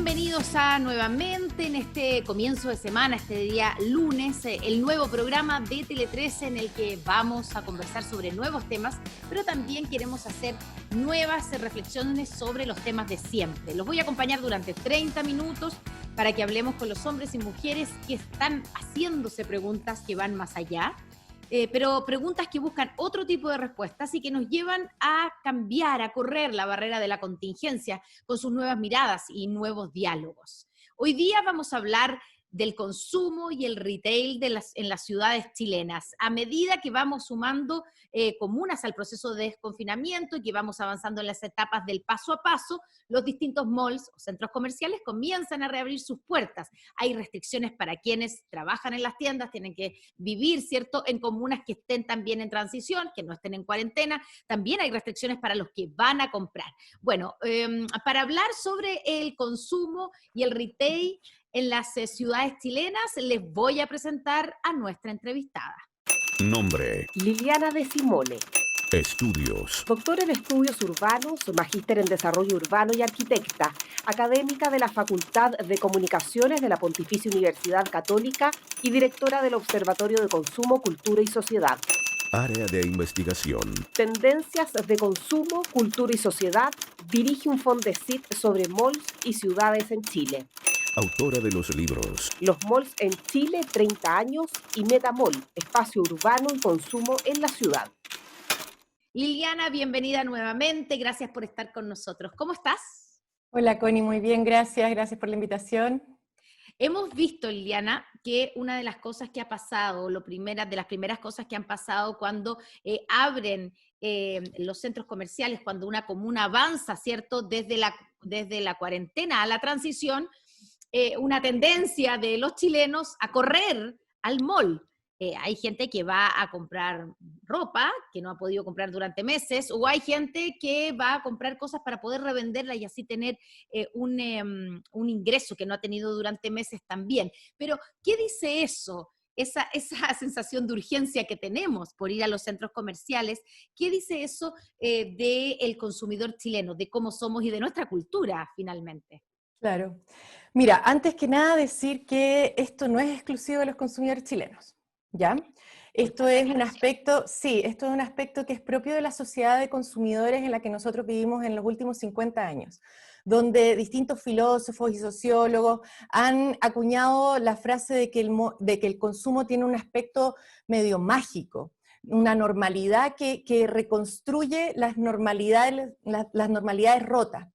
Bienvenidos a nuevamente en este comienzo de semana, este día lunes, el nuevo programa de Tele13 en el que vamos a conversar sobre nuevos temas, pero también queremos hacer nuevas reflexiones sobre los temas de siempre. Los voy a acompañar durante 30 minutos para que hablemos con los hombres y mujeres que están haciéndose preguntas que van más allá, pero preguntas que buscan otro tipo de respuestas y que nos llevan a cambiar, a correr la barrera de la contingencia con sus nuevas miradas y nuevos diálogos. Hoy día vamos a hablar del consumo y el retail en las ciudades chilenas. A medida que vamos sumando comunas al proceso de desconfinamiento y que vamos avanzando en las etapas del paso a paso, los distintos malls o centros comerciales comienzan a reabrir sus puertas. Hay restricciones para quienes trabajan en las tiendas, tienen que vivir, ¿cierto?, en comunas que estén también en transición, que no estén en cuarentena. También hay restricciones para los que van a comprar. Bueno, para hablar sobre el consumo y el retail en las ciudades chilenas, les voy a presentar a nuestra entrevistada. Nombre, Liliana De Simone, estudios, doctora en estudios urbanos, magíster en desarrollo urbano y arquitecta, académica de la Facultad de Comunicaciones de la Pontificia Universidad Católica y directora del Observatorio de Consumo, Cultura y Sociedad. área de investigación, Tendencias de consumo, cultura y sociedad, dirige un Fondesit sobre malls y ciudades en Chile. autora de los libros Los malls en Chile, 30 años, y Metamall, espacio urbano y consumo en la ciudad. Liliana, bienvenida nuevamente, gracias por estar con nosotros. ¿Cómo estás? Hola Connie, muy bien, gracias por la invitación. Hemos visto, Liliana, que una de las cosas que ha pasado, de las primeras cosas que han pasado cuando abren los centros comerciales, cuando una comuna avanza, ¿cierto?, desde la cuarentena a la transición, una tendencia de los chilenos a correr al mall. Hay gente que va a comprar ropa que no ha podido comprar durante meses, o hay gente que va a comprar cosas para poder revenderla y así tener un ingreso que no ha tenido durante meses también. Pero, ¿qué dice eso? Esa sensación de urgencia que tenemos por ir a los centros comerciales, ¿qué dice eso del consumidor chileno, de cómo somos y de nuestra cultura finalmente? Claro. Mira, antes que nada decir que esto no es exclusivo de los consumidores chilenos, ¿ya? Esto es un aspecto, sí, esto es un aspecto que es propio de la sociedad de consumidores en la que nosotros vivimos en los últimos 50 años, donde distintos filósofos y sociólogos han acuñado la frase de que el consumo tiene un aspecto medio mágico, una normalidad que reconstruye las normalidades rotas.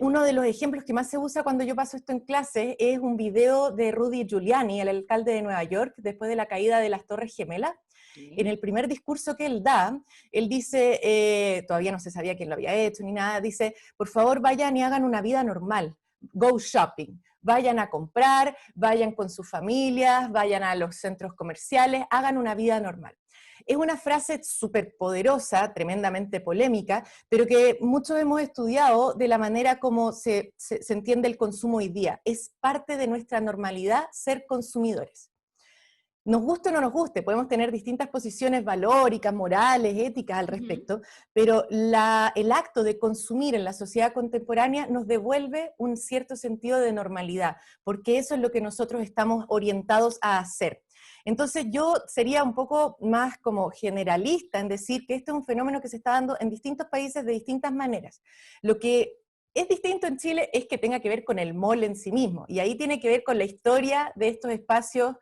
Uno de los ejemplos que más se usa cuando yo paso esto en clase es un video de Rudy Giuliani, el alcalde de Nueva York, después de la caída de las Torres Gemelas. Sí. En el primer discurso que él da, él dice, todavía no se sabía quién lo había hecho ni nada, dice, por favor vayan y hagan una vida normal, go shopping, vayan a comprar, vayan con sus familias, vayan a los centros comerciales, hagan una vida normal. Es una frase súper poderosa, tremendamente polémica, pero que muchos hemos estudiado de la manera como se entiende el consumo hoy día. Es parte de nuestra normalidad ser consumidores. Nos guste o no nos guste, podemos tener distintas posiciones valóricas, morales, éticas al respecto, pero el acto de consumir en la sociedad contemporánea nos devuelve un cierto sentido de normalidad, porque eso es lo que nosotros estamos orientados a hacer. Entonces yo sería un poco más como generalista en decir que este es un fenómeno que se está dando en distintos países de distintas maneras. Lo que es distinto en Chile es que tenga que ver con el mall en sí mismo, y ahí tiene que ver con la historia de estos espacios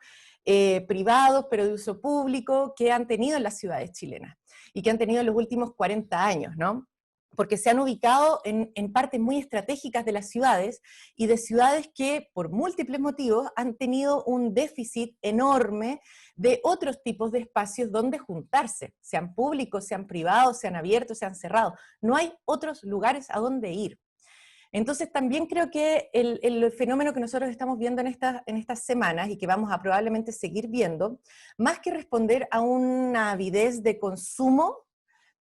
privados, pero de uso público, que han tenido en las ciudades chilenas, y que han tenido en los últimos 40 años, ¿no? Porque se han ubicado en partes muy estratégicas de las ciudades, y de ciudades que por múltiples motivos han tenido un déficit enorme de otros tipos de espacios donde juntarse, sean públicos, sean privados, sean abiertos, sean cerrados. No hay otros lugares a donde ir. Entonces también creo que el fenómeno que nosotros estamos viendo en estas semanas, y que vamos a probablemente seguir viendo, más que responder a una avidez de consumo,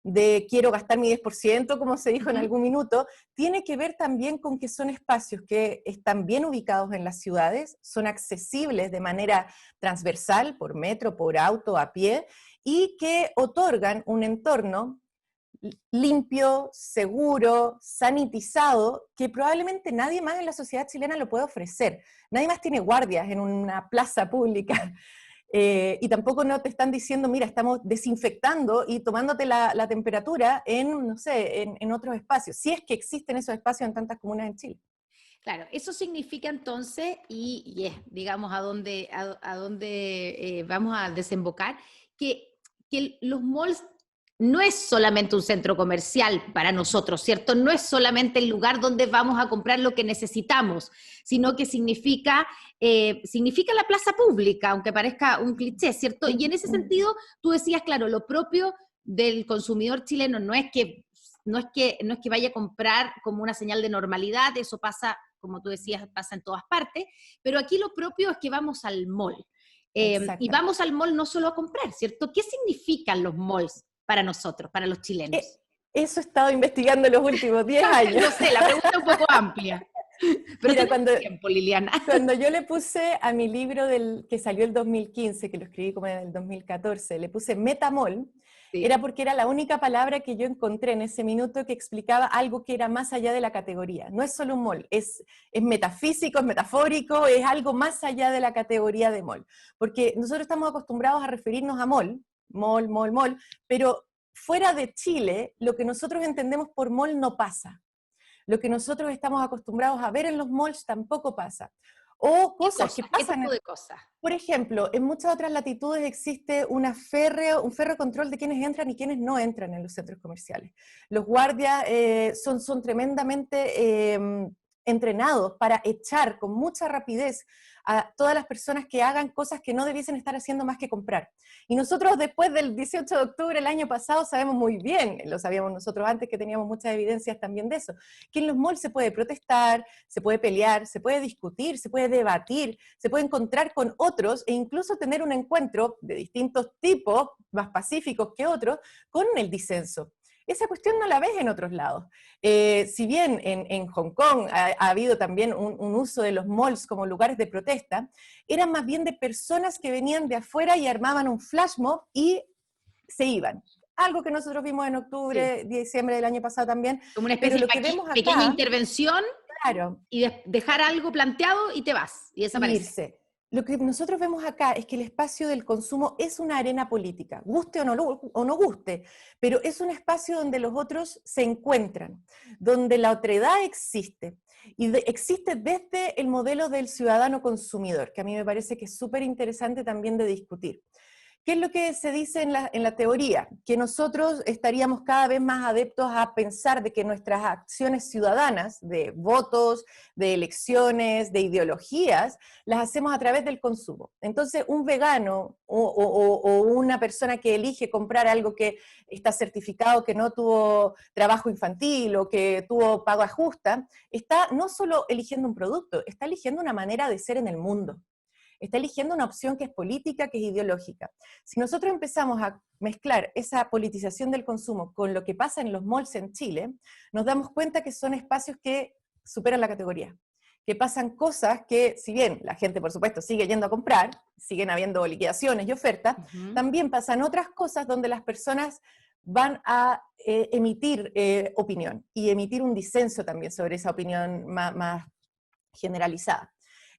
de quiero gastar mi 10%, como se dijo en algún minuto, tiene que ver también con que son espacios que están bien ubicados en las ciudades, son accesibles de manera transversal, por metro, por auto, a pie, y que otorgan un entorno limpio, seguro, sanitizado, que probablemente nadie más en la sociedad chilena lo puede ofrecer. Nadie más tiene guardias en una plaza pública. Y tampoco no te están diciendo, mira, estamos desinfectando y tomándote la temperatura en, no sé, en otros espacios, si es que existen esos espacios en tantas comunas en Chile. Claro, eso significa entonces, y es, digamos, a dónde vamos a desembocar, que los malls no es solamente un centro comercial para nosotros, ¿cierto? No es solamente el lugar donde vamos a comprar lo que necesitamos, sino que significa la plaza pública, aunque parezca un cliché, ¿cierto? Y en ese sentido, tú decías, claro, lo propio del consumidor chileno no es que vaya a comprar como una señal de normalidad, eso pasa, como tú decías, pasa en todas partes, pero aquí lo propio es que vamos al mall. Y vamos al mall no solo a comprar, ¿cierto? ¿Qué significan los malls para nosotros, para los chilenos? Eso he estado investigando los últimos 10 años. No sé, la pregunta es un poco amplia. Pero mira, cuando tiempo, Liliana. Cuando yo le puse a mi libro que salió el 2015, que lo escribí como en el 2014, le puse metamol, sí, era porque era la única palabra que yo encontré en ese minuto que explicaba algo que era más allá de la categoría. No es solo un mall, es metafísico, es metafórico, es algo más allá de la categoría de mall. Porque nosotros estamos acostumbrados a referirnos a mall, pero fuera de Chile, lo que nosotros entendemos por mall no pasa. Lo que nosotros estamos acostumbrados a ver en los malls tampoco pasa. O cosas que pasan. ¿Qué tipo de cosas? Por ejemplo, en muchas otras latitudes existe un férreo control de quienes entran y quienes no entran en los centros comerciales. Los guardias son tremendamente entrenados para echar con mucha rapidez a todas las personas que hagan cosas que no debiesen estar haciendo más que comprar. Y nosotros después del 18 de octubre del año pasado sabemos muy bien, lo sabíamos nosotros antes que teníamos muchas evidencias también de eso, que en los malls se puede protestar, se puede pelear, se puede discutir, se puede debatir, se puede encontrar con otros e incluso tener un encuentro de distintos tipos, más pacíficos que otros, con el disenso. Esa cuestión no la ves en otros lados. Si bien en Hong Kong ha habido también un uso de los malls como lugares de protesta, eran más bien de personas que venían de afuera y armaban un flash mob y se iban. Algo que nosotros vimos en octubre, sí, diciembre del año pasado también. Como una especie de pequeña intervención, claro, y dejar algo planteado y te vas, y desaparece. Irse. Lo que nosotros vemos acá es que el espacio del consumo es una arena política, guste o no guste, pero es un espacio donde los otros se encuentran, donde la otredad existe, y existe desde el modelo del ciudadano consumidor, que a mí me parece que es súper interesante también de discutir. ¿Qué es lo que se dice en la teoría? Que nosotros estaríamos cada vez más adeptos a pensar de que nuestras acciones ciudadanas, de votos, de elecciones, de ideologías, las hacemos a través del consumo. Entonces, un vegano o una persona que elige comprar algo que está certificado que no tuvo trabajo infantil o que tuvo pago justa, está no solo eligiendo un producto, está eligiendo una manera de ser en el mundo. Está eligiendo una opción que es política, que es ideológica. Si nosotros empezamos a mezclar esa politización del consumo con lo que pasa en los malls en Chile, nos damos cuenta que son espacios que superan la categoría, que pasan cosas que, si bien la gente, por supuesto, sigue yendo a comprar, siguen habiendo liquidaciones y ofertas, también pasan otras cosas donde las personas van a emitir opinión, y emitir un disenso también sobre esa opinión más generalizada.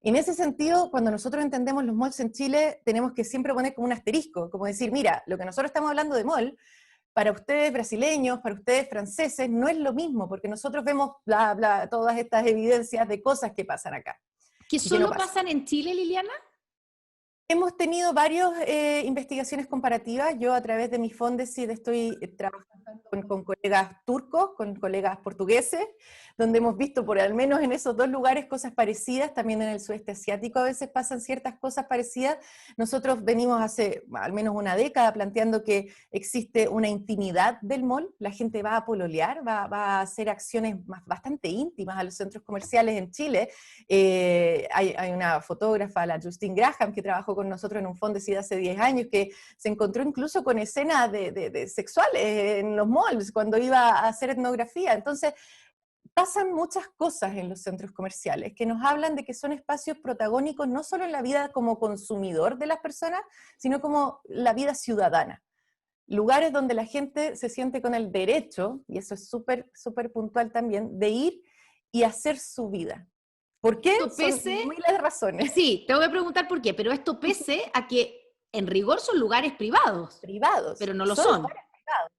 En ese sentido, cuando nosotros entendemos los malls en Chile, tenemos que siempre poner como un asterisco, como decir, mira, lo que nosotros estamos hablando de mall, para ustedes brasileños, para ustedes franceses, no es lo mismo, porque nosotros vemos todas estas evidencias de cosas que pasan acá. ¿Que solo pasan en Chile, Liliana? Hemos tenido varias investigaciones comparativas. Yo a través de mi Fondesit estoy trabajando con colegas turcos, con colegas portugueses, donde hemos visto por al menos en esos dos lugares cosas parecidas. También en el sudeste asiático a veces pasan ciertas cosas parecidas. Nosotros venimos hace al menos una década planteando que existe una intimidad del mall. La gente va a pololear, va a hacer acciones bastante íntimas a los centros comerciales en Chile. Hay una fotógrafa, la Justine Graham, que trabajó con nosotros en un Fondesit hace 10 años, que se encontró incluso con escenas de sexuales en los malls cuando iba a hacer etnografía. Entonces, pasan muchas cosas en los centros comerciales que nos hablan de que son espacios protagónicos no solo en la vida como consumidor de las personas, sino como la vida ciudadana. lugares donde la gente se siente con el derecho, y eso es súper, súper puntual también, de ir y hacer su vida. ¿Por qué? Esto Son pese, miles de razones. sí, te voy a preguntar por qué, pero esto pese a que en rigor son lugares privados, Privados. pero no lo Son son. lugares privados.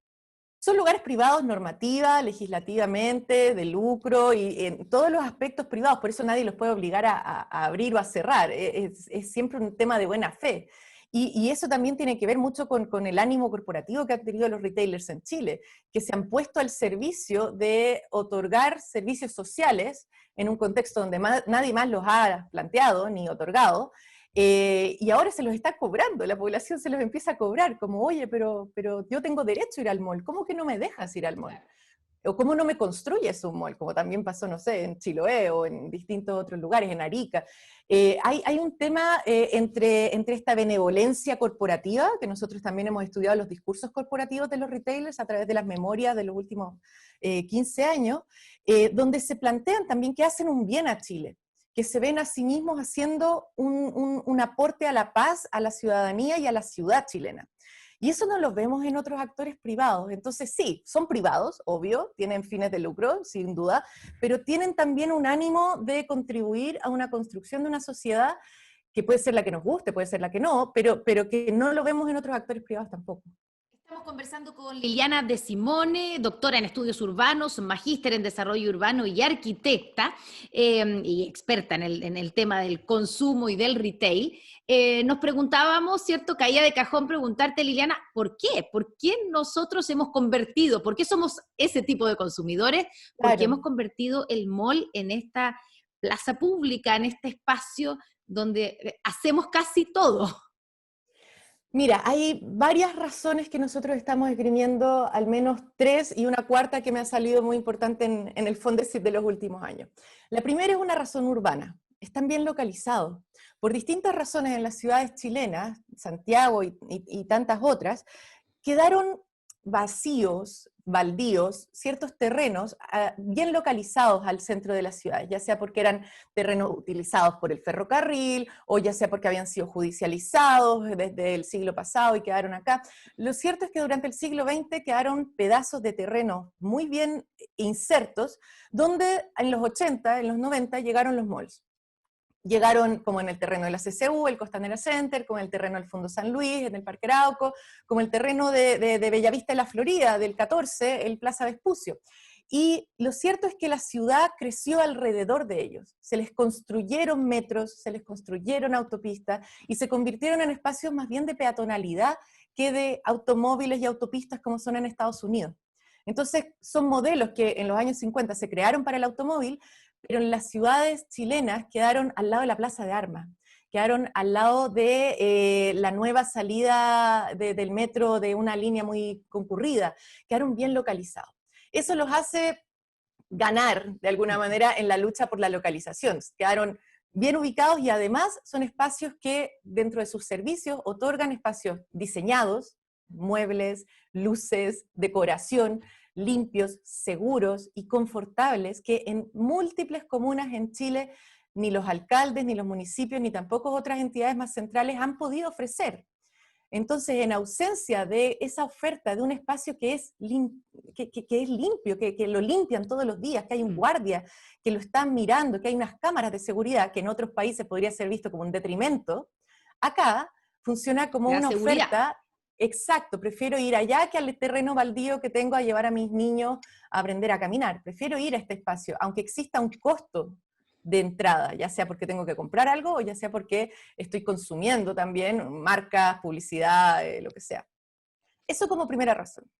Son lugares privados normativa, legislativamente, de lucro y en todos los aspectos privados, por eso nadie los puede obligar a abrir o a cerrar, es siempre un tema de buena fe. Y eso también tiene que ver mucho con el ánimo corporativo que han tenido los retailers en Chile, que se han puesto al servicio de otorgar servicios sociales en un contexto donde nadie más los ha planteado ni otorgado, y ahora se los está cobrando, la población se los empieza a cobrar, como, oye, pero yo tengo derecho a ir al mall, ¿cómo que no me dejas ir al mall? O cómo no me construyes un mall, como también pasó, no sé, en Chiloé o en distintos otros lugares, en Arica. Hay un tema entre esta benevolencia corporativa, que nosotros también hemos estudiado los discursos corporativos de los retailers a través de las memorias de los últimos 15 años, donde se plantean también que hacen un bien a Chile, que se ven a sí mismos haciendo un aporte a la paz, a la ciudadanía y a la ciudad chilena. Y eso no lo vemos en otros actores privados. Entonces sí, son privados, obvio, tienen fines de lucro, sin duda, pero tienen también un ánimo de contribuir a una construcción de una sociedad que puede ser la que nos guste, puede ser la que no, pero que no lo vemos en otros actores privados tampoco. Estamos conversando con Liliana De Simone, doctora en estudios urbanos, magíster en desarrollo urbano y arquitecta, y experta en el tema del consumo y del retail. Nos preguntábamos, ¿cierto? Caía de cajón preguntarte, Liliana, ¿por qué? ¿Por qué nosotros hemos convertido, por qué somos ese tipo de consumidores? ¿Por qué hemos convertido el mall en esta plaza pública, en este espacio donde hacemos casi todo? Mira, hay varias razones que nosotros estamos esgrimiendo, al menos 3, y una cuarta que me ha salido muy importante en el Fondesit de los últimos años. La primera es una razón urbana. Están bien localizados. Por distintas razones en las ciudades chilenas, Santiago y tantas otras, quedaron vacíos, baldíos, ciertos terrenos bien localizados al centro de la ciudad, ya sea porque eran terrenos utilizados por el ferrocarril, o ya sea porque habían sido judicializados desde el siglo pasado y quedaron acá. Lo cierto es que durante el siglo XX quedaron pedazos de terreno muy bien insertos, donde en los 80, en los 90 llegaron los malls. Llegaron como en el terreno de la CCU, el Costanera Center, como en el terreno del Fondo San Luis, en el Parque Arauco, como el terreno de Bellavista de la Florida, del 14, el Plaza Vespucio. Y lo cierto es que la ciudad creció alrededor de ellos. Se les construyeron metros, se les construyeron autopistas y se convirtieron en espacios más bien de peatonalidad que de automóviles y autopistas como son en Estados Unidos. Entonces son modelos que en los años 50 se crearon para el automóvil, pero en las ciudades chilenas quedaron al lado de la Plaza de Armas, quedaron al lado de la nueva salida del metro de una línea muy concurrida, quedaron bien localizados. Eso los hace ganar, de alguna manera, en la lucha por la localización. Quedaron bien ubicados y además son espacios que dentro de sus servicios otorgan espacios diseñados, muebles, luces, decoración, limpios, seguros y confortables que en múltiples comunas en Chile ni los alcaldes, ni los municipios, ni tampoco otras entidades más centrales han podido ofrecer. Entonces, en ausencia de esa oferta de un espacio que es limpio, que lo limpian todos los días, que hay un guardia que lo están mirando, que hay unas cámaras de seguridad que en otros países podría ser visto como un detrimento, acá funciona como una oferta. Exacto, prefiero ir allá que al terreno baldío que tengo a llevar a mis niños a aprender a caminar. Prefiero ir a este espacio, aunque exista un costo de entrada, ya sea porque tengo que comprar algo o ya sea porque estoy consumiendo también marcas, publicidad, lo que sea. Eso como primera razón.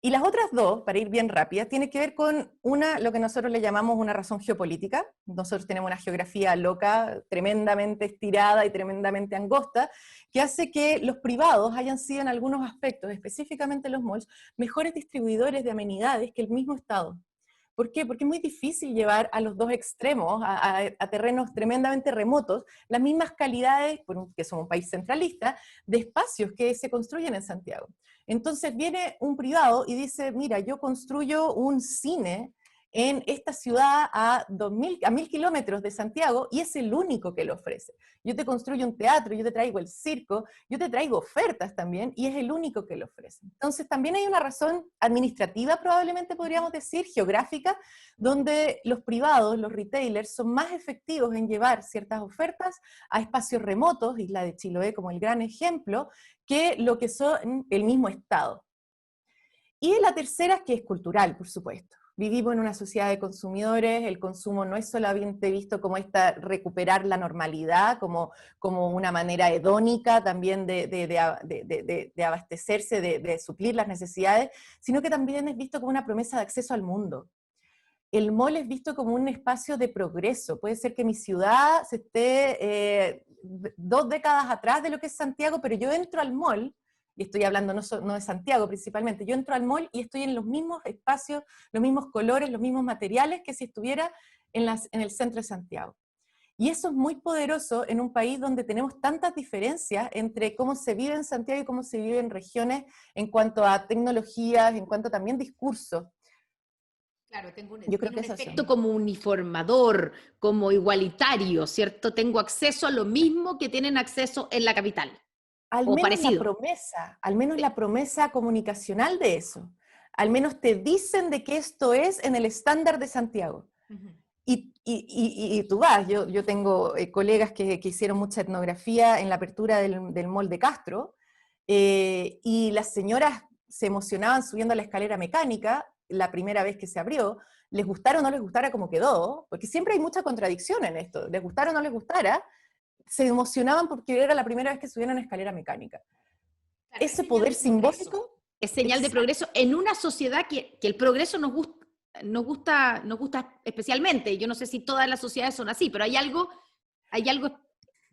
Y las otras dos, para ir bien rápida, tiene que ver con lo que nosotros le llamamos una razón geopolítica. Nosotros tenemos una geografía loca, tremendamente estirada y tremendamente angosta, que hace que los privados hayan sido en algunos aspectos, específicamente los malls, mejores distribuidores de amenidades que el mismo Estado. ¿Por qué? Porque es muy difícil llevar a los dos extremos, a terrenos tremendamente remotos, las mismas calidades, que somos un país centralista, de espacios que se construyen en Santiago. Entonces viene un privado y dice, mira, yo construyo un cine en esta ciudad a 1000 kilómetros de Santiago, y es el único que lo ofrece. Yo te construyo un teatro, yo te traigo el circo, yo te traigo ofertas también, y es el único que lo ofrece. Entonces también hay una razón administrativa, probablemente podríamos decir, geográfica, donde los privados, los retailers, son más efectivos en llevar ciertas ofertas a espacios remotos, Isla de Chiloé como el gran ejemplo, que lo que son el mismo Estado. Y la tercera, que es cultural, por supuesto. Vivimos en una sociedad de consumidores, el consumo no es solamente visto como recuperar la normalidad, como una manera hedónica también de abastecerse, de suplir las necesidades, sino que también es visto como una promesa de acceso al mundo. El mall es visto como un espacio de progreso. Puede ser que mi ciudad se esté 2 décadas atrás de lo que es Santiago, pero yo entro al mall, y estoy hablando no de Santiago principalmente, yo entro al mall y estoy en los mismos espacios, los mismos colores, los mismos materiales que si estuviera en el centro de Santiago. Y eso es muy poderoso en un país donde tenemos tantas diferencias entre cómo se vive en Santiago y cómo se vive en regiones en cuanto a tecnologías, en cuanto a también discurso. Claro, tengo Yo creo un que es efecto eso. como uniformador, como igualitario, ¿cierto? Tengo acceso a lo mismo que tienen acceso en la capital, Al o menos parecido. la promesa comunicacional de eso. Al menos te dicen de que esto es en el estándar de Santiago. Ujú. Y tú vas, yo tengo colegas que hicieron mucha etnografía en la apertura del mall de Castro, y las señoras se emocionaban subiendo a la escalera mecánica la primera vez que se abrió, les gustara o no les gustara como quedó, porque siempre hay mucha contradicción en esto, les gustara o no les gustara, se emocionaban porque era la primera vez que subían una escalera mecánica. Claro, es Ese señal poder de progreso. simbólico, Es señal de exacto. progreso en una sociedad que el progreso nos gusta especialmente. Yo no sé si todas las sociedades son así, pero hay algo.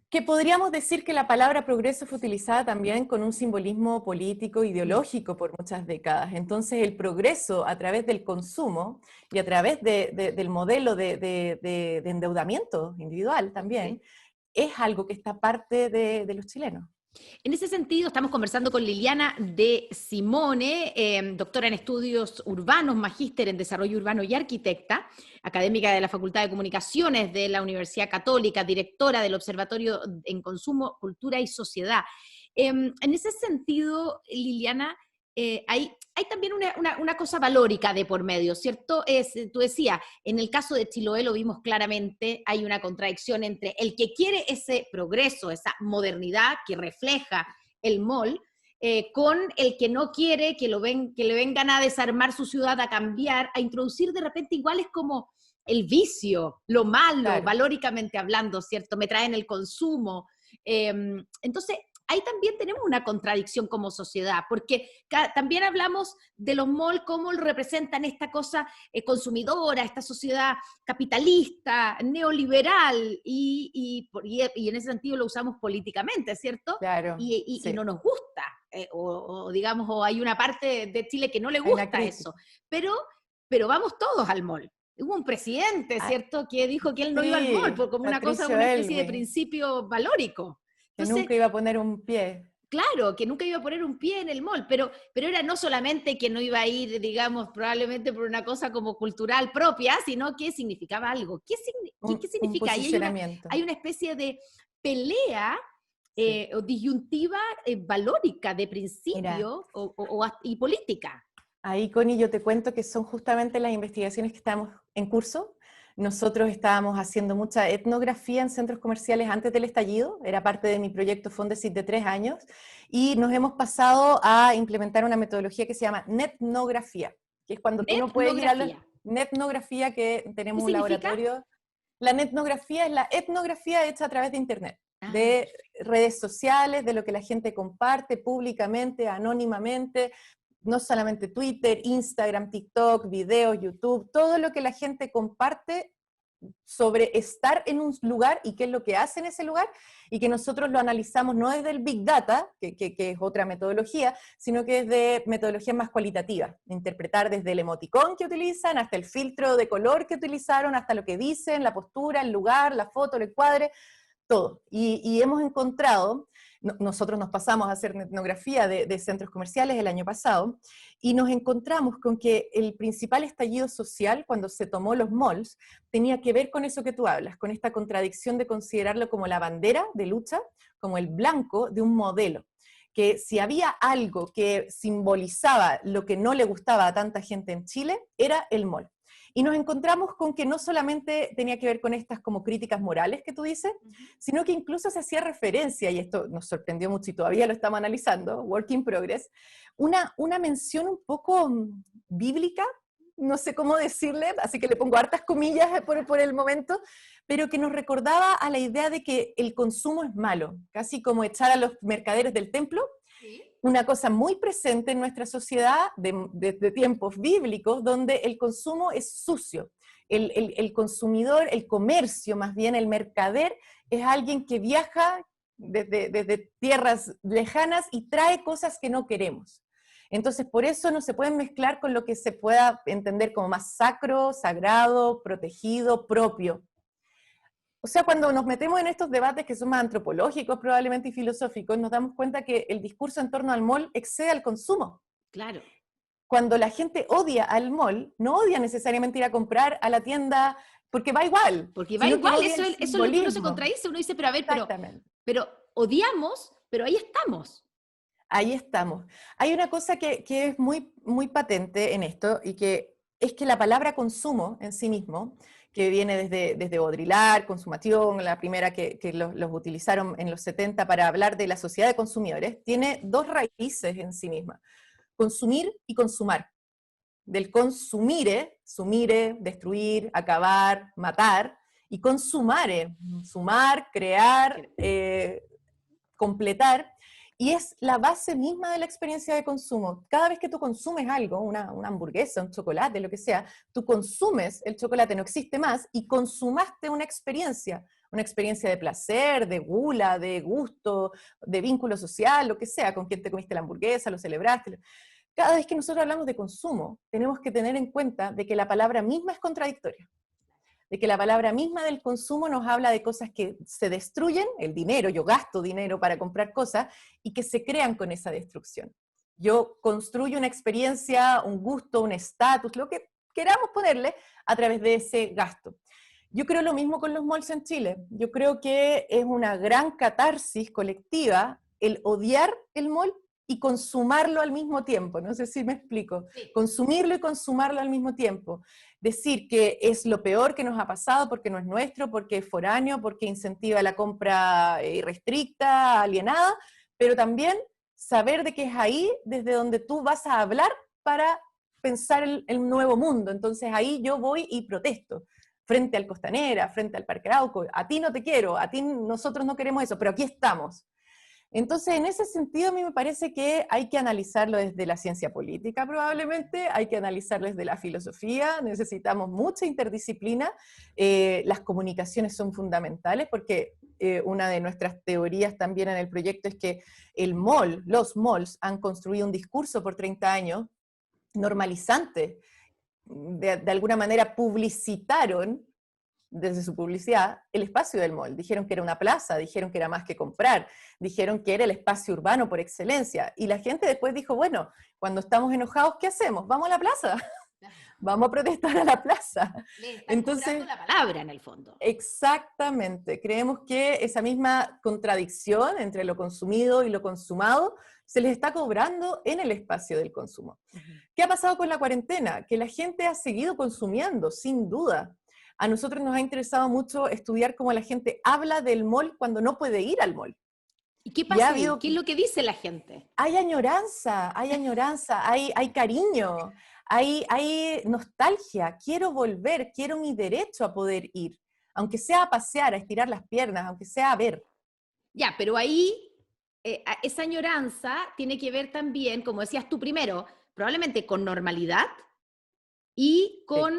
Que podríamos decir que la palabra progreso fue utilizada también con un simbolismo político, ideológico por muchas décadas. Entonces el progreso a través del consumo y a través del modelo de endeudamiento individual también, es algo que está parte de los chilenos. En ese sentido, estamos conversando con Liliana de Simone, doctora en estudios urbanos, magíster en desarrollo urbano y arquitecta, académica de la Facultad de Comunicaciones de la Universidad Católica, directora del Observatorio en Consumo, Cultura y Sociedad. En ese sentido, Liliana, hay también una cosa valórica de por medio, ¿cierto? Tú decías, en el caso de Chiloé lo vimos claramente, hay una contradicción entre el que quiere ese progreso, esa modernidad que refleja el mall, con el que no quiere que le vengan a desarmar su ciudad, a cambiar, a introducir de repente igual es como el vicio, lo malo, Claro. valóricamente hablando, ¿cierto? Me traen el consumo. Entonces, ahí también tenemos una contradicción como sociedad, porque también hablamos de los malls, cómo representan esta cosa consumidora, esta sociedad capitalista, neoliberal, y en ese sentido lo usamos políticamente, ¿cierto? Claro, Y sí. no nos gusta, o digamos, o hay una parte de Chile que no le Hay una gusta crítica. eso, pero vamos todos al mall. Hubo un presidente, Ah, ¿cierto?, que dijo que él no iba al mall, sí, como una cosa, Patricio una especie de Elwin, principio valórico. que Entonces, nunca iba a poner un pie. claro, que nunca iba a poner un pie en el mall, pero era no solamente que no iba a ir, digamos, probablemente por una cosa como cultural propia, sino que significaba algo. ¿Qué Un significa? Ahí posicionamiento. hay una especie de pelea Sí. o disyuntiva valórica de Mira, principio y política. ahí, Connie, yo te cuento que son justamente las investigaciones que estamos en curso. Nosotros estábamos haciendo mucha etnografía en centros comerciales antes del estallido, era parte de mi proyecto Fondesit de 3 años, y nos hemos pasado a implementar una metodología que se llama netnografía, que es cuando tú no puedes ir a la Etnografía. netnografía, que ¿Qué tenemos un significa? laboratorio. La netnografía es la etnografía hecha a través de Internet, Ah, de redes sociales, de lo que la gente comparte públicamente, anónimamente, no solamente Twitter, Instagram, TikTok, videos, YouTube, todo lo que la gente comparte sobre estar en un lugar y qué es lo que hace en ese lugar, y que nosotros lo analizamos no desde el Big Data, que es otra metodología, sino que es de metodología más cualitativa, interpretar desde el emoticón que utilizan, hasta el filtro de color que utilizaron, hasta lo que dicen, la postura, el lugar, la foto, el encuadre, todo. Y hemos encontrado nosotros nos pasamos a hacer etnografía de centros comerciales el año pasado, y nos encontramos con que el principal estallido social cuando se tomó los malls tenía que ver con eso que tú hablas, con esta contradicción de considerarlo como la bandera de lucha, como el blanco de un modelo. Que si había algo que simbolizaba lo que no le gustaba a tanta gente en Chile, era el mall. Y nos encontramos con que no solamente tenía que ver con estas como críticas morales que tú dices, sino que incluso se hacía referencia, y esto nos sorprendió mucho y todavía lo estamos analizando, work in progress, una mención un poco bíblica, no sé cómo decirle, así que le pongo hartas comillas por el momento, pero que nos recordaba a la idea de que el consumo es malo, casi como echar a los mercaderes del templo. ¿Sí? Una cosa muy presente en nuestra sociedad de tiempos bíblicos, donde el consumo es sucio. El consumidor, el comercio, más bien el mercader, es alguien que viaja desde tierras lejanas y trae cosas que no queremos. Entonces, por eso no se pueden mezclar con lo que se pueda entender como más sacro, sagrado, protegido, propio. O sea, cuando nos metemos en estos debates que son más antropológicos probablemente y filosóficos, nos damos cuenta que el discurso en torno al mall excede al consumo. Claro. Cuando la gente odia al mall, no odia necesariamente ir a comprar a la tienda, porque va igual. Porque va igual, eso es lo que uno se contradice, uno dice, pero a ver, pero odiamos, pero ahí estamos. Ahí estamos. Hay una cosa que es muy, muy patente en esto, y que es que la palabra consumo en sí mismo, que viene desde Baudrillard, consumación, la primera que los utilizaron en los 70 para hablar de la sociedad de consumidores, tiene dos raíces en sí misma: consumir y consumar. Del consumire, sumire, destruir, acabar, matar, y consumare, sumar, crear, completar, y es la base misma de la experiencia de consumo. Cada vez que tú consumes algo, una hamburguesa, un chocolate, lo que sea, tú consumes el chocolate, no existe más, y consumaste una experiencia de placer, de gula, de gusto, de vínculo social, lo que sea, con quien te comiste la hamburguesa, lo celebraste. Cada vez que nosotros hablamos de consumo, tenemos que tener en cuenta de que la palabra misma es contradictoria. De que la palabra misma del consumo nos habla de cosas que se destruyen, el dinero, yo gasto dinero para comprar cosas, y que se crean con esa destrucción. Yo construyo una experiencia, un gusto, un estatus, lo que queramos ponerle, a través de ese gasto. Yo creo lo mismo con los malls en Chile. Yo creo que es una gran catarsis colectiva el odiar el mall y consumarlo al mismo tiempo. No sé si me explico. Sí. Consumirlo y consumarlo al mismo tiempo. Decir que es lo peor que nos ha pasado porque no es nuestro, porque es foráneo, porque incentiva la compra irrestricta, alienada, pero también saber de que es ahí desde donde tú vas a hablar para pensar el nuevo mundo. Entonces ahí yo voy y protesto frente al Costanera, frente al Parque Arauco. A ti no te quiero, a ti nosotros no queremos eso, pero aquí estamos. Entonces, en ese sentido, a mí me parece que hay que analizarlo desde la ciencia política probablemente, hay que analizarlo desde la filosofía, necesitamos mucha interdisciplina, las comunicaciones son fundamentales porque una de nuestras teorías también en el proyecto es que los malls han construido un discurso por 30 años normalizante, de alguna manera publicitaron desde su publicidad, el espacio del mall. Dijeron que era una plaza, dijeron que era más que comprar, dijeron que era el espacio urbano por excelencia. Y la gente después dijo, bueno, cuando estamos enojados, ¿qué hacemos? Vamos a la plaza. Vamos a protestar a la plaza. Entonces, la palabra en el fondo. Exactamente. Creemos que esa misma contradicción entre lo consumido y lo consumado se les está cobrando en el espacio del consumo. ¿Qué ha pasado con la cuarentena? Que la gente ha seguido consumiendo, sin duda. A nosotros nos ha interesado mucho estudiar cómo la gente habla del mall cuando no puede ir al mall. ¿Y qué pasa ahí? ¿Qué es lo que dice la gente? Hay añoranza, hay cariño, hay nostalgia. Quiero volver, quiero mi derecho a poder ir. Aunque sea a pasear, a estirar las piernas, aunque sea a ver. Ya, pero ahí esa añoranza tiene que ver también, como decías tú primero, probablemente con normalidad y con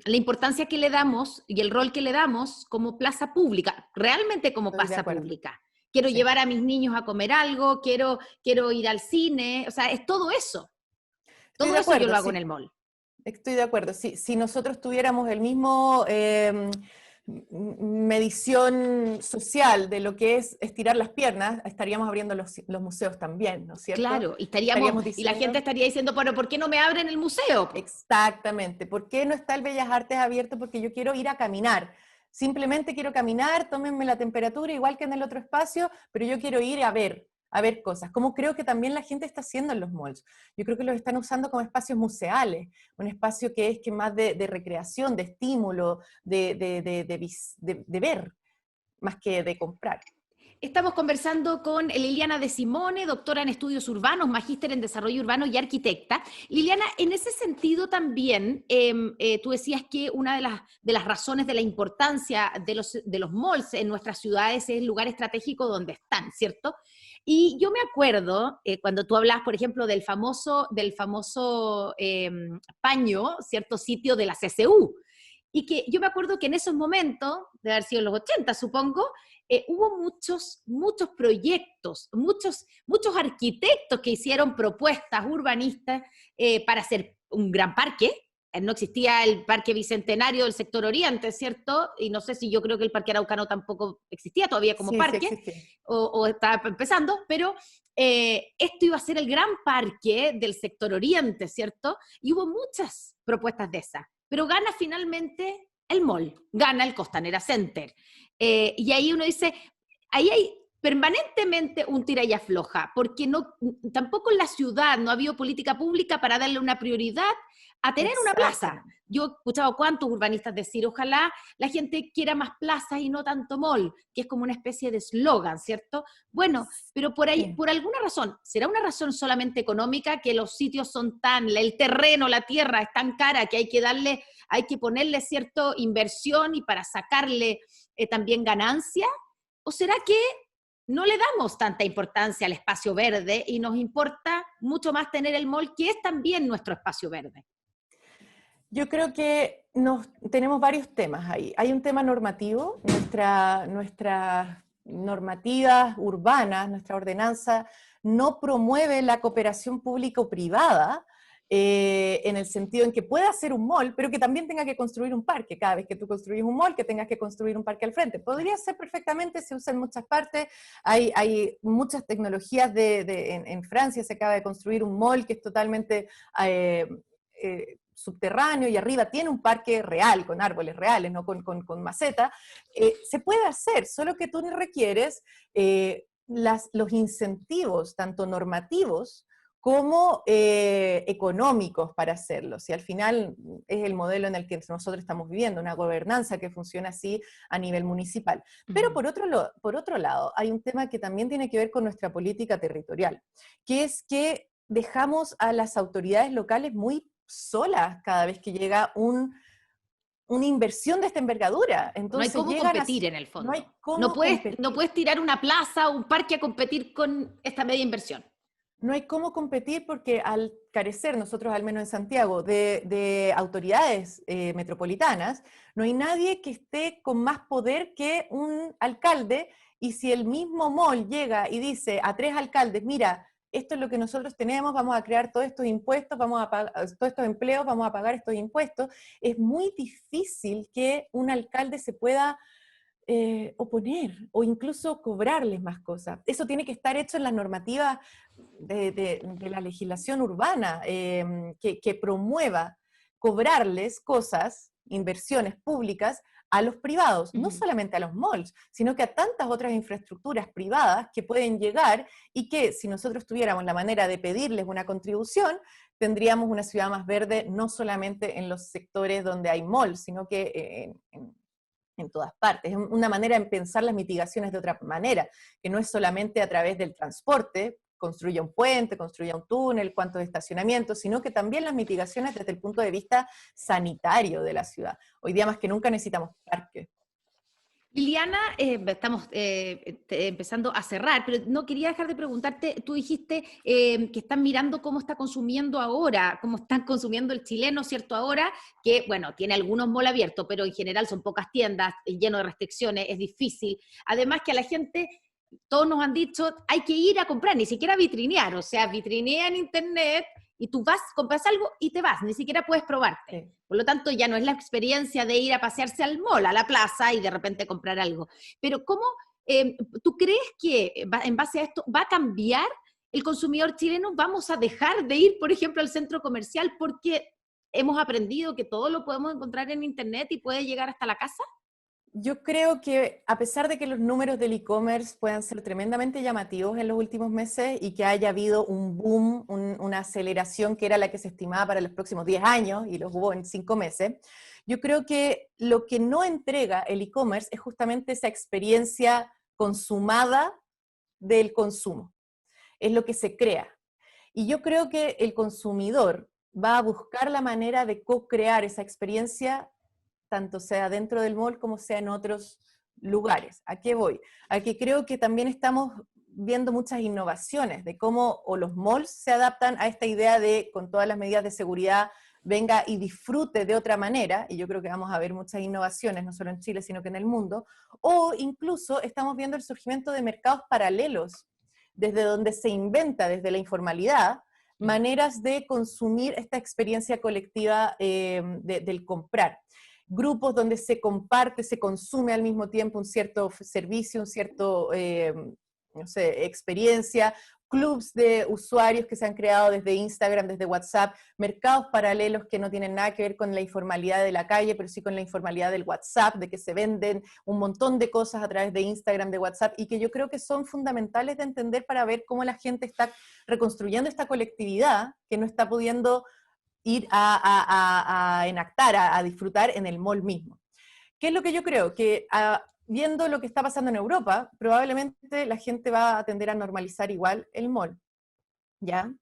la importancia que le damos y el rol que le damos como plaza pública, realmente como plaza pública. Quiero llevar a mis niños a comer algo, quiero ir al cine, o sea, es todo eso. Todo eso yo lo hago en el mall. Estoy de acuerdo. Si nosotros tuviéramos el mismo medición social de lo que es estirar las piernas, estaríamos abriendo los museos también, ¿no es cierto? Claro, y Estaríamos y la gente estaría diciendo, bueno, ¿por qué no me abren el museo? Exactamente. ¿Por qué no está el Bellas Artes abierto? Porque yo quiero ir a caminar. Simplemente quiero caminar, tómenme la temperatura, igual que en el otro espacio, pero yo quiero ir a ver cosas, como creo que también la gente está haciendo en los malls. Yo creo que los están usando como espacios museales, un espacio que es más de recreación, de estímulo, de ver, más que de comprar. Estamos conversando con Liliana De Simone, doctora en estudios urbanos, magíster en desarrollo urbano y arquitecta. Liliana, en ese sentido también, tú decías que una de las razones de la importancia de los malls en nuestras ciudades es el lugar estratégico donde están, ¿cierto? Y yo me acuerdo, cuando tú hablas, por ejemplo, del famoso paño, cierto sitio de la CCU, y que yo me acuerdo que en esos momentos, de haber sido en los 80, supongo, hubo muchos proyectos, muchos arquitectos que hicieron propuestas urbanistas para hacer un gran parque. No existía el Parque Bicentenario del sector oriente, ¿cierto? Y no sé si yo creo que el Parque Araucano tampoco existía todavía como parque, o estaba empezando, pero esto iba a ser el gran parque del sector oriente, ¿cierto? Y hubo muchas propuestas de esas, pero gana finalmente el mall, gana el Costanera Center. Y ahí uno dice, ahí hay permanentemente un tira y afloja, porque tampoco en la ciudad no ha habido política pública para darle una prioridad a tener una plaza. Yo he escuchado cuántos urbanistas decir, ojalá la gente quiera más plazas y no tanto mall, que es como una especie de eslogan, ¿cierto? Bueno, pero por ahí, por alguna razón, ¿será una razón solamente económica, que los sitios son el terreno, la tierra es tan cara que hay que ponerle cierta inversión y para sacarle también ganancia? ¿O será que no le damos tanta importancia al espacio verde y nos importa mucho más tener el mall, que es también nuestro espacio verde? Yo creo que tenemos varios temas ahí. Hay un tema normativo, nuestras normativas urbanas, nuestra ordenanza no promueve la cooperación público-privada, en el sentido en que pueda hacer un mall, pero que también tenga que construir un parque. Cada vez que tú construyes un mall, que tengas que construir un parque al frente. Podría ser perfectamente, se usa en muchas partes, hay muchas tecnologías en Francia se acaba de construir un mall que es totalmente subterráneo y arriba tiene un parque real, con árboles reales, no con maceta. Se puede hacer, solo que tú requieres los incentivos, tanto normativos como económicos para hacerlo. Y al final es el modelo en el que nosotros estamos viviendo, una gobernanza que funciona así a nivel municipal. Pero por otro lado, hay un tema que también tiene que ver con nuestra política territorial, que es que dejamos a las autoridades locales muy solas cada vez que llega una inversión de esta envergadura. Entonces, no hay cómo competir en el fondo. No hay cómo competir. No puedes tirar una plaza o un parque a competir con esta media inversión. No hay cómo competir porque al carecer, nosotros al menos en Santiago, de autoridades metropolitanas, no hay nadie que esté con más poder que un alcalde, y si el mismo mall llega y dice a 3 alcaldes, mira, esto es lo que nosotros tenemos, vamos a crear todos estos impuestos, vamos a pagar todos estos empleos, vamos a pagar estos impuestos, es muy difícil que un alcalde se pueda oponer o incluso cobrarles más cosas. Eso tiene que estar hecho en las normativas de la legislación urbana, que promueva cobrarles cosas, inversiones públicas, a los privados, no solamente a los malls, sino que a tantas otras infraestructuras privadas que pueden llegar y que si nosotros tuviéramos la manera de pedirles una contribución, tendríamos una ciudad más verde, no solamente en los sectores donde hay malls, sino que en todas partes. Es una manera de pensar las mitigaciones de otra manera, que no es solamente a través del transporte, construya un puente, construya un túnel, cuántos estacionamientos, sino que también las mitigaciones desde el punto de vista sanitario de la ciudad. Hoy día más que nunca necesitamos parques. Liliana, estamos empezando a cerrar, pero no quería dejar de preguntarte, tú dijiste que están mirando cómo está consumiendo ahora, cómo están consumiendo el chileno, ¿cierto? Ahora, que bueno, tiene algunos malls abiertos, pero en general son pocas tiendas, lleno de restricciones, es difícil. Además que a la gente, todos nos han dicho, hay que ir a comprar, ni siquiera vitrinear, o sea, vitrinea en internet y tú vas, compras algo y te vas, ni siquiera puedes probarte. Sí. Por lo tanto, ya no es la experiencia de ir a pasearse al mall, a la plaza y de repente comprar algo. Pero ¿cómo tú crees que en base a esto va a cambiar el consumidor chileno? ¿Vamos a dejar de ir, por ejemplo, al centro comercial porque hemos aprendido que todo lo podemos encontrar en internet y puede llegar hasta la casa? Yo creo que a pesar de que los números del e-commerce puedan ser tremendamente llamativos en los últimos meses y que haya habido un boom, una aceleración que era la que se estimaba para los próximos 10 años y los hubo en 5 meses, yo creo que lo que no entrega el e-commerce es justamente esa experiencia consumada del consumo. Es lo que se crea. Y yo creo que el consumidor va a buscar la manera de co-crear esa experiencia tanto sea dentro del mall como sea en otros lugares. ¿A qué voy? A que creo que también estamos viendo muchas innovaciones de cómo o los malls se adaptan a esta idea de, con todas las medidas de seguridad, venga y disfrute de otra manera, y yo creo que vamos a ver muchas innovaciones, no solo en Chile, sino que en el mundo, o incluso estamos viendo el surgimiento de mercados paralelos, desde donde se inventa, desde la informalidad, maneras de consumir esta experiencia colectiva del comprar. Grupos donde se comparte, se consume al mismo tiempo un cierto servicio, un cierto, no sé, experiencia, clubs de usuarios que se han creado desde Instagram, desde WhatsApp, mercados paralelos que no tienen nada que ver con la informalidad de la calle, pero sí con la informalidad del WhatsApp, de que se venden un montón de cosas a través de Instagram, de WhatsApp, y que yo creo que son fundamentales de entender para ver cómo la gente está reconstruyendo esta colectividad que no está pudiendo ir a enactar, a disfrutar en el mall mismo. ¿Qué es lo que yo creo? Que viendo lo que está pasando en Europa, probablemente la gente va a tender a normalizar igual el mall, ¿ya?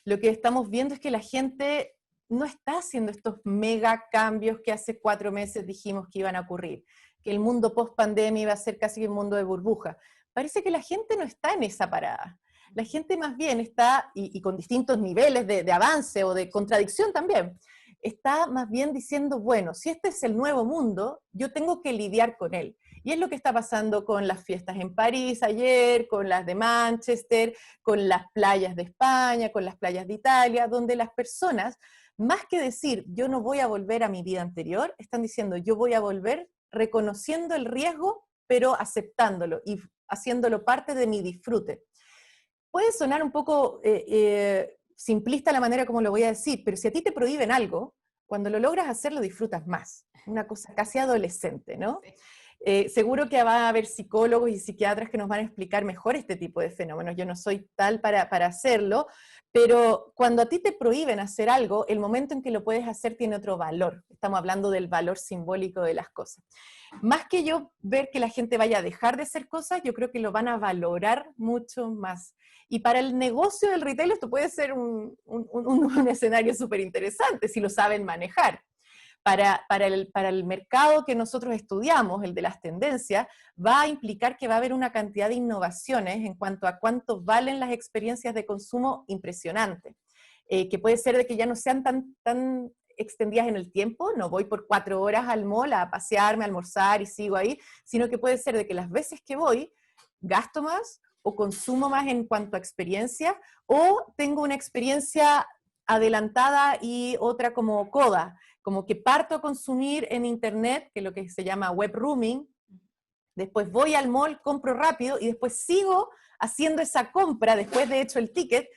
Lo que estamos viendo es que la gente no está haciendo estos mega cambios que hace 4 meses dijimos que iban a ocurrir, que el mundo post-pandemia iba a ser casi un mundo de burbuja. Parece que la gente no está en esa parada. La gente más bien está, y con distintos niveles de avance o de contradicción también, está más bien diciendo, bueno, si este es el nuevo mundo, yo tengo que lidiar con él. Y es lo que está pasando con las fiestas en París ayer, con las de Manchester, con las playas de España, con las playas de Italia, donde las personas, más que decir, yo no voy a volver a mi vida anterior, están diciendo, yo voy a volver reconociendo el riesgo, pero aceptándolo y haciéndolo parte de mi disfrute. Puede sonar un poco simplista la manera como lo voy a decir, pero si a ti te prohíben algo, cuando lo logras hacer lo disfrutas más. Una cosa casi adolescente, ¿no? Seguro que va a haber psicólogos y psiquiatras que nos van a explicar mejor este tipo de fenómenos. Yo no soy tal para hacerlo, pero cuando a ti te prohíben hacer algo, el momento en que lo puedes hacer tiene otro valor. Estamos hablando del valor simbólico de las cosas. Más que yo ver que la gente vaya a dejar de hacer cosas, yo creo que lo van a valorar mucho más. Y para el negocio del retail esto puede ser un escenario súper interesante si lo saben manejar. Para el mercado que nosotros estudiamos, el de las tendencias, va a implicar que va a haber una cantidad de innovaciones en cuanto a cuánto valen las experiencias de consumo impresionante. Que puede ser de que ya no sean tan extendidas en el tiempo, no voy por 4 horas al mall a pasearme, a almorzar y sigo ahí, sino que puede ser de que las veces que voy, gasto más o consumo más en cuanto a experiencia, o tengo una experiencia adelantada y otra como coda, como que parto a consumir en internet, que es lo que se llama web rooming, después voy al mall, compro rápido y después sigo haciendo esa compra, después de hecho el ticket,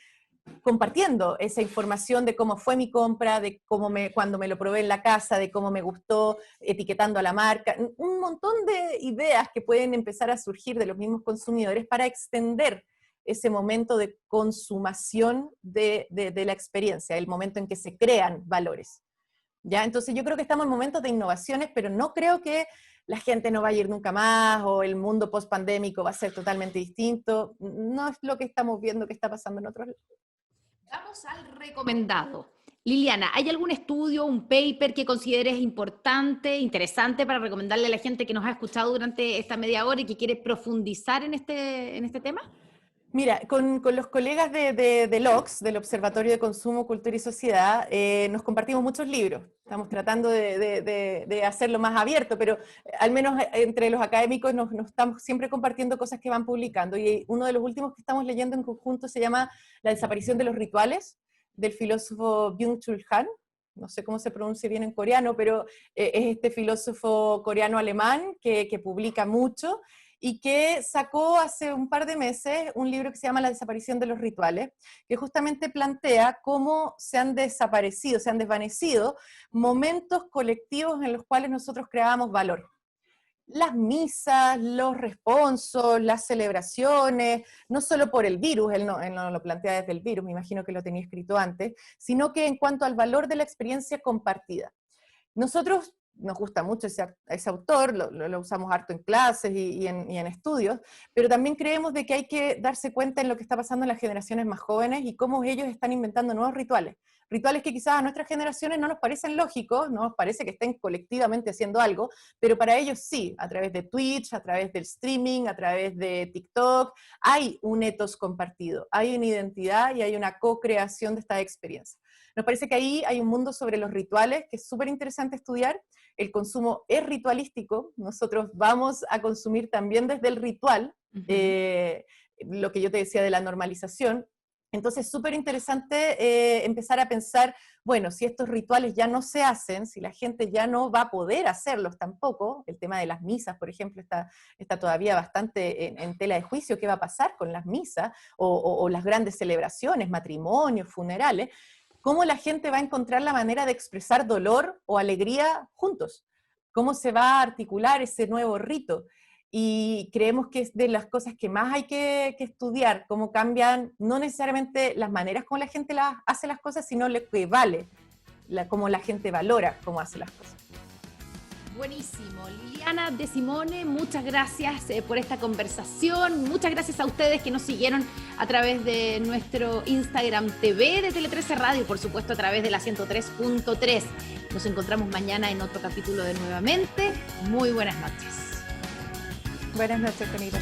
compartiendo esa información de cómo fue mi compra, de cuando me lo probé en la casa, de cómo me gustó, etiquetando a la marca, un montón de ideas que pueden empezar a surgir de los mismos consumidores para extender ese momento de consumación de la experiencia, el momento en que se crean valores. ¿Ya? Entonces yo creo que estamos en momentos de innovaciones, pero no creo que la gente no va a ir nunca más, o el mundo post-pandémico va a ser totalmente distinto. No es lo que estamos viendo que está pasando en otros lados. Vamos al recomendado. Liliana, ¿hay algún estudio, un paper que consideres importante, interesante para recomendarle a la gente que nos ha escuchado durante esta media hora y que quiere profundizar en este tema? Mira, con los colegas del OX, del Observatorio de Consumo, Cultura y Sociedad, nos compartimos muchos libros. Estamos tratando de hacerlo más abierto, pero al menos entre los académicos nos estamos siempre compartiendo cosas que van publicando. Y uno de los últimos que estamos leyendo en conjunto se llama La desaparición de los rituales, del filósofo Byung-Chul Han, no sé cómo se pronuncia bien en coreano, pero es este filósofo coreano-alemán que publica mucho y que sacó hace un par de meses un libro que se llama La desaparición de los rituales, que justamente plantea cómo se han desaparecido, se han desvanecido momentos colectivos en los cuales nosotros creábamos valor. Las misas, los responsos, las celebraciones, no solo por el virus, él no lo plantea desde el virus, me imagino que lo tenía escrito antes, sino que en cuanto al valor de la experiencia compartida. Nosotros nos gusta mucho ese autor, lo usamos harto en clases y en estudios, pero también creemos de que hay que darse cuenta en lo que está pasando en las generaciones más jóvenes y cómo ellos están inventando nuevos rituales. Rituales que quizás a nuestras generaciones no nos parecen lógicos, no nos parece que estén colectivamente haciendo algo, pero para ellos sí, a través de Twitch, a través del streaming, a través de TikTok, hay un ethos compartido, hay una identidad y hay una co-creación de esta experiencia. Nos parece que ahí hay un mundo sobre los rituales que es súper interesante estudiar. El consumo es ritualístico, nosotros vamos a consumir también desde el ritual, lo que yo te decía de la normalización. Entonces es súper interesante empezar a pensar, bueno, si estos rituales ya no se hacen, si la gente ya no va a poder hacerlos tampoco, el tema de las misas, por ejemplo, está todavía bastante en tela de juicio, ¿qué va a pasar con las misas o las grandes celebraciones, matrimonios, funerales? ¿Cómo la gente va a encontrar la manera de expresar dolor o alegría juntos? ¿Cómo se va a articular ese nuevo rito? Y creemos que es de las cosas que más hay que estudiar, cómo cambian, no necesariamente las maneras como la gente hace las cosas, sino lo que vale, cómo la gente valora cómo hace las cosas. Buenísimo. Liliana De Simone, muchas gracias por esta conversación. Muchas gracias a ustedes que nos siguieron a través de nuestro Instagram TV de Tele13 Radio, por supuesto a través de la 103.3. Nos encontramos mañana en otro capítulo de Nuevamente. Muy buenas noches. Buenas noches, Camila.